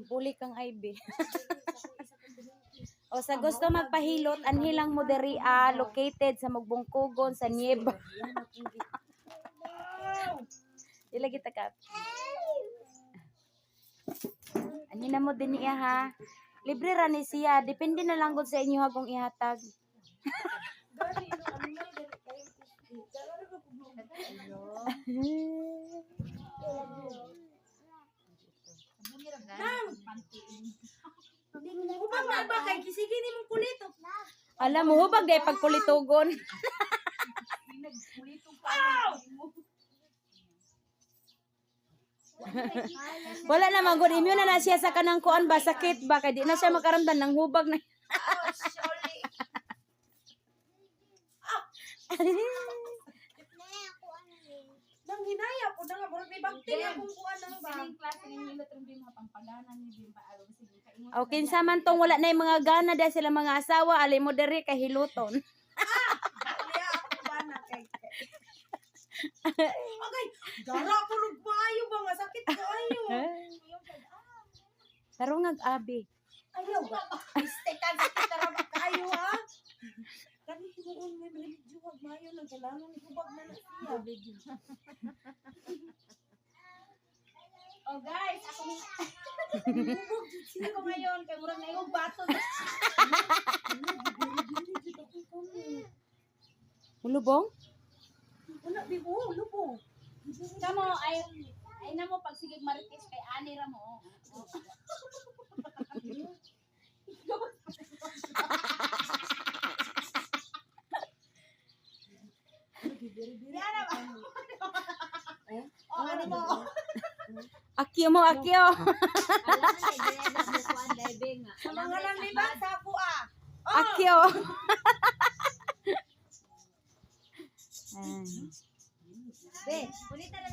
Puli kang IB. O sa gusto magpahilot, anhilang mo diri located sa Magbungkugon sa Nieba. Dila kita ka. Anina mo din niya ha. Libre ra ni siya, depende na lang gud sa inyo ha kung ihatag. Hubag na ba kay kisigi ni mong kulito? Alam mo hubag day pagkulitugon. Wala naman gud immune na siya sa kanang kuan ba sakit ba kay di na siya makaramdam ng hubag na. Nang hinaya po na nga murag may bakterya kung kuan nang ba. O kinsa man tong wala na yung mga gana dahil sila mga asawa ali mo diri kay hiluton. Kaya ako ba na kay. Okay, dara ko lug maayo ba nga sakit ko ayo. Pero abi. Ayaw ba? Istekan sakit ra ba kayo ha? Kani hinuon may medyo wag maayo lang kailangan hubag na na siya. Oh guys, ako ko ngayon kay murag na yung bato. Mulubong? Wala bibo, lubong. Kamo ay na mo pagsigig marites kay ani ra mo. Yana ba? Oh, ano mo? Akyo mo, akyo. Sa mga lang libat sa ako ah. Akyo. Be, kulita na